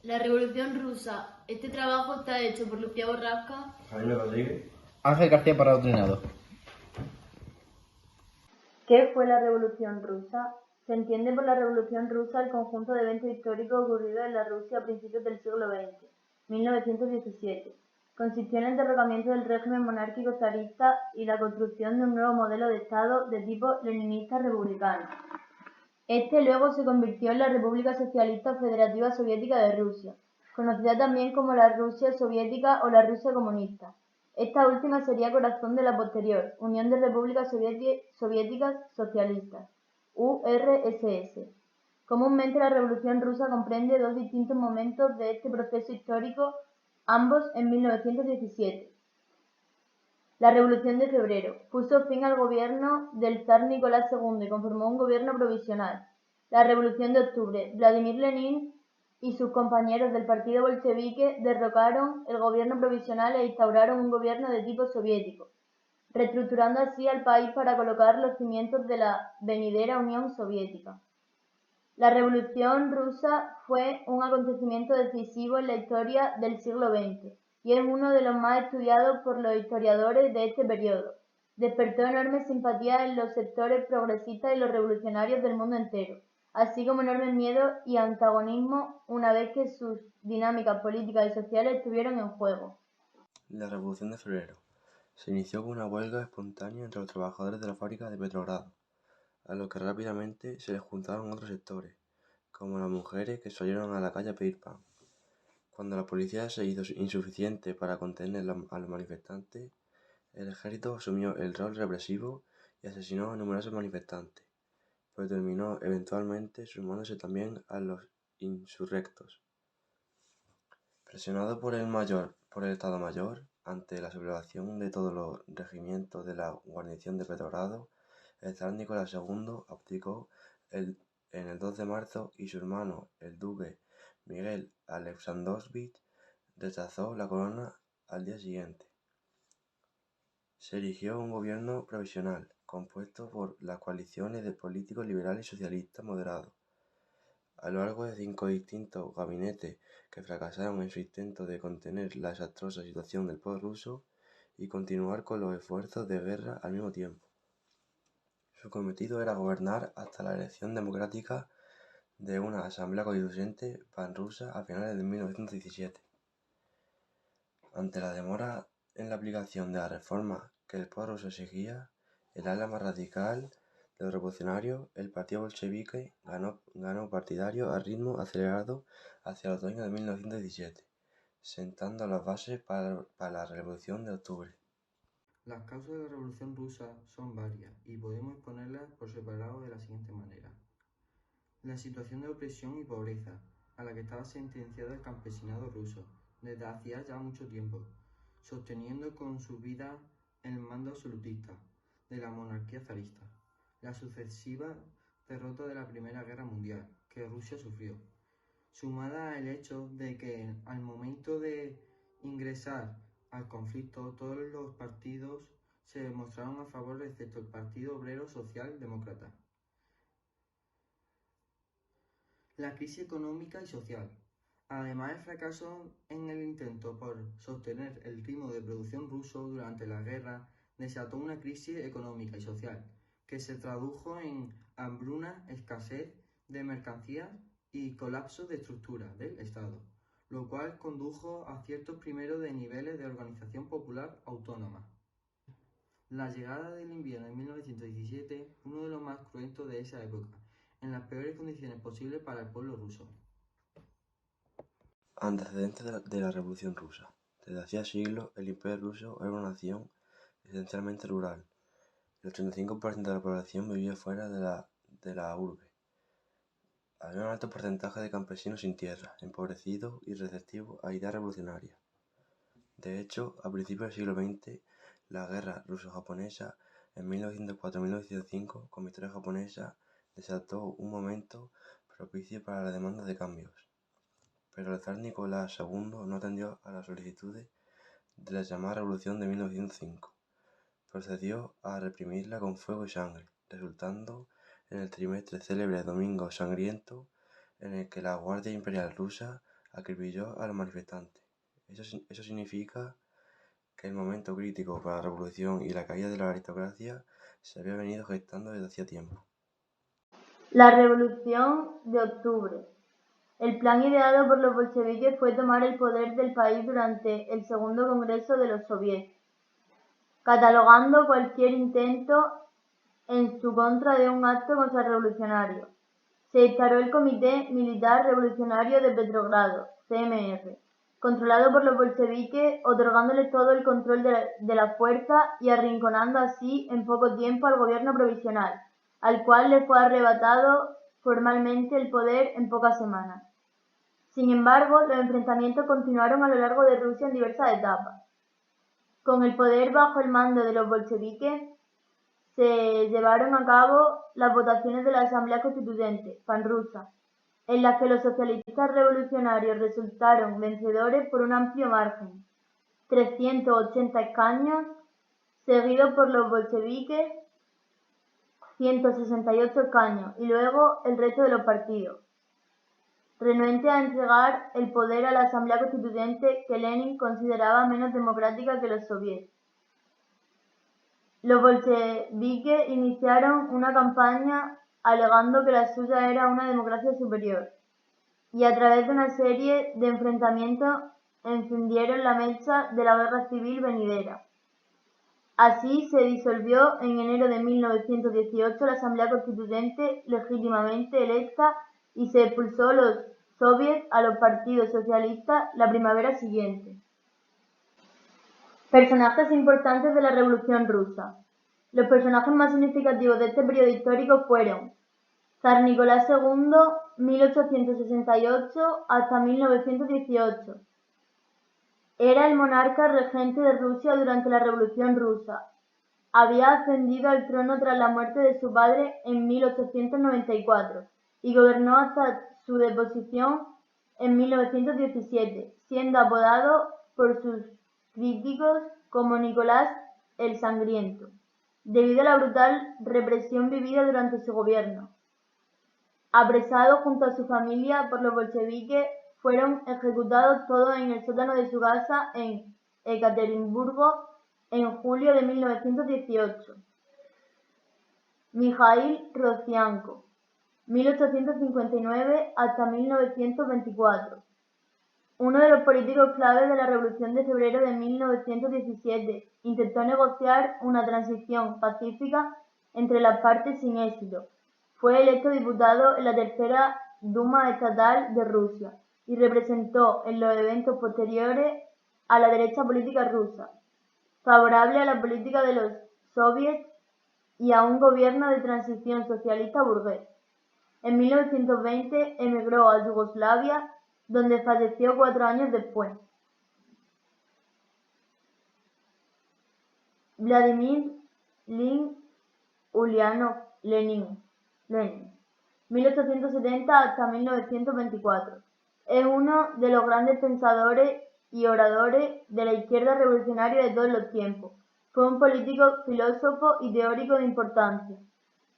La Revolución Rusa. Este trabajo está hecho por Lucía Borrasca, Jaime Rodríguez, Ángel García Parrado Trinado. ¿Qué fue la Revolución Rusa? Se entiende por la Revolución Rusa el conjunto de eventos históricos ocurridos en la Rusia a principios del siglo XX, 1917. Consistió en el derrocamiento del régimen monárquico zarista y la construcción de un nuevo modelo de Estado de tipo leninista republicano. Este luego se convirtió en la República Socialista Federativa Soviética de Rusia, conocida también como la Rusia Soviética o la Rusia Comunista. Esta última sería corazón de la posterior Unión de Repúblicas Soviéticas Socialistas, URSS. Comúnmente la Revolución Rusa comprende dos distintos momentos de este proceso histórico, ambos en 1917. La Revolución de Febrero puso fin al gobierno del zar Nicolás II y conformó un gobierno provisional. La Revolución de Octubre, Vladimir Lenin y sus compañeros del partido bolchevique derrocaron el gobierno provisional e instauraron un gobierno de tipo soviético, reestructurando así al país para colocar los cimientos de la venidera Unión Soviética. La Revolución Rusa fue un acontecimiento decisivo en la historia del siglo XX y es uno de los más estudiados por los historiadores de este periodo. Despertó enorme simpatía en los sectores progresistas y los revolucionarios del mundo entero, así como enormes miedos y antagonismo una vez que sus dinámicas políticas y sociales estuvieron en juego. La Revolución de Febrero. Se inició con una huelga espontánea entre los trabajadores de la fábrica de Petrogrado, a lo que rápidamente se les juntaron otros sectores, como las mujeres que salieron a la calle a pedir pan. Cuando la policía se hizo insuficiente para contener a los manifestantes, el ejército asumió el rol represivo y asesinó a numerosos manifestantes, pero terminó eventualmente sumándose también a los insurrectos. Presionado por el Estado Mayor, ante la sublevación de todos los regimientos de la guarnición de Petrogrado, el zar Nicolás II abdicó en el 2 de marzo y su hermano, el duque Miguel Alexandrovich, rechazó la corona al día siguiente. Se erigió un gobierno provisional, compuesto por las coaliciones de políticos liberales y socialistas moderados. A lo largo de 5 distintos gabinetes que fracasaron en su intento de contener la desastrosa situación del pueblo ruso y continuar con los esfuerzos de guerra al mismo tiempo. Su cometido era gobernar hasta la elección democrática de una asamblea constituyente panrusa a finales de 1917. Ante la demora en la aplicación de las reformas que el pueblo ruso exigía, el ala más radical de los revolucionarios, el partido bolchevique, ganó partidario a ritmo acelerado hacia el otoño de 1917, sentando las bases para la Revolución de Octubre. Las causas de la Revolución Rusa son varias y podemos exponerlas por separado de la siguiente manera. La situación de opresión y pobreza a la que estaba sentenciado el campesinado ruso desde hacía ya mucho tiempo, sosteniendo con su vida el mando absolutista de la monarquía zarista. La sucesiva derrota de la Primera Guerra Mundial que Rusia sufrió, sumada al hecho de que al momento de ingresar al conflicto todos los partidos se mostraron a favor excepto el Partido Obrero Social Demócrata. La crisis económica y social. Además, el fracaso en el intento por sostener el ritmo de producción ruso durante la guerra desató una crisis económica y social que se tradujo en hambruna, escasez de mercancías y colapso de estructura del Estado, lo cual condujo a ciertos primeros de niveles de organización popular autónoma. La llegada del invierno en 1917, uno de los más cruentos de esa época, en las peores condiciones posibles para el pueblo ruso. Antecedentes de la Revolución Rusa. Desde hacía siglos, el Imperio ruso era una nación esencialmente rural. El 85% de la población vivía fuera de la urbe. Había un alto porcentaje de campesinos sin tierra, empobrecidos y receptivos a ideas revolucionarias. De hecho, a principios del siglo XX, la guerra ruso-japonesa en 1904-1905, con victoria japonesa, desató un momento propicio para la demanda de cambios. Pero el zar Nicolás II no atendió a las solicitudes de la llamada Revolución de 1905. Procedió a reprimirla con fuego y sangre, resultando en el trimestre célebre Domingo Sangriento, en el que la Guardia Imperial rusa acribilló a los manifestantes. Eso significa que el momento crítico para la revolución y la caída de la aristocracia se había venido gestando desde hacía tiempo. La Revolución de Octubre. El plan ideado por los bolcheviques fue tomar el poder del país durante el Segundo Congreso de los Soviets, catalogando cualquier intento en su contra de un acto contrarrevolucionario. Se instaló el Comité Militar Revolucionario de Petrogrado, CMR, controlado por los bolcheviques, otorgándoles todo el control de la fuerza y arrinconando así en poco tiempo al gobierno provisional, al cual le fue arrebatado formalmente el poder en pocas semanas. Sin embargo, los enfrentamientos continuaron a lo largo de Rusia en diversas etapas. Con el poder bajo el mando de los bolcheviques, se llevaron a cabo las votaciones de la Asamblea Constituyente panrusa, en las que los socialistas revolucionarios resultaron vencedores por un amplio margen, 380 escaños, seguidos por los bolcheviques, 168 escaños, y luego el resto de los partidos, renuentes a entregar el poder a la Asamblea Constituyente que Lenin consideraba menos democrática que los soviets. Los bolcheviques iniciaron una campaña alegando que la suya era una democracia superior, y a través de una serie de enfrentamientos encendieron la mecha de la guerra civil venidera. Así se disolvió en enero de 1918 la Asamblea Constituyente legítimamente electa y se expulsó los soviets a los partidos socialistas la primavera siguiente. Personajes importantes de la Revolución Rusa. Los personajes más significativos de este periodo histórico fueron Zar Nicolás II, 1868 hasta 1918. Era el monarca regente de Rusia durante la Revolución Rusa. Había ascendido al trono tras la muerte de su padre en 1894 y gobernó hasta su deposición en 1917, siendo apodado por sus críticos como Nicolás el Sangriento, debido a la brutal represión vivida durante su gobierno. Apresado junto a su familia por los bolcheviques, fueron ejecutados todos en el sótano de su casa en Ekaterimburgo en julio de 1918. Mijaíl Rocienko, 1859 hasta 1924. Uno de los políticos claves de la Revolución de Febrero de 1917, intentó negociar una transición pacífica entre las partes sin éxito. Fue electo diputado en la Tercera Duma Estatal de Rusia y representó en los eventos posteriores a la derecha política rusa, favorable a la política de los soviets y a un gobierno de transición socialista burgués. En 1920 emigró a Yugoslavia, donde falleció 4 años después. Vladimir Ulyanov Lenin, 1870 hasta 1924. Es uno de los grandes pensadores y oradores de la izquierda revolucionaria de todos los tiempos. Fue un político, filósofo y teórico de importancia.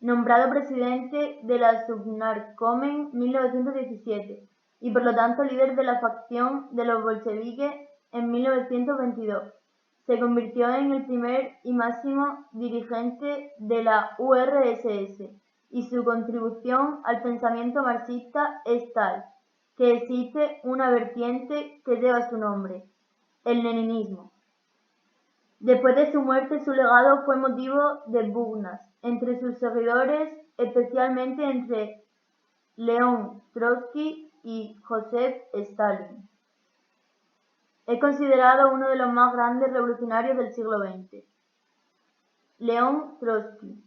Nombrado presidente de la Subnarkomen 1917 y por lo tanto líder de la facción de los bolcheviques en 1922. Se convirtió en el primer y máximo dirigente de la URSS y su contribución al pensamiento marxista es tal que existe una vertiente que lleva su nombre, el leninismo. Después de su muerte, su legado fue motivo de pugnas entre sus seguidores, especialmente entre León Trotsky y Joseph Stalin. Es considerado uno de los más grandes revolucionarios del siglo XX. León Trotsky,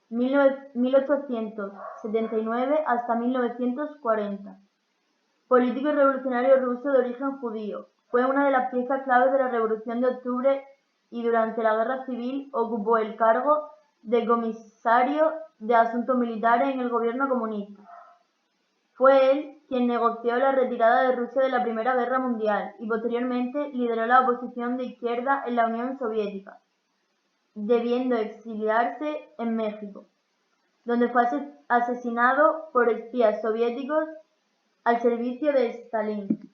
1879 hasta 1940. Político y revolucionario ruso de origen judío. Fue una de las piezas claves de la Revolución de Octubre y durante la Guerra Civil ocupó el cargo de comisario de Asuntos Militares en el gobierno comunista. Fue él quien negoció la retirada de Rusia de la Primera Guerra Mundial y posteriormente lideró la oposición de izquierda en la Unión Soviética, debiendo exiliarse en México, donde fue asesinado por espías soviéticos al servicio de Stalin.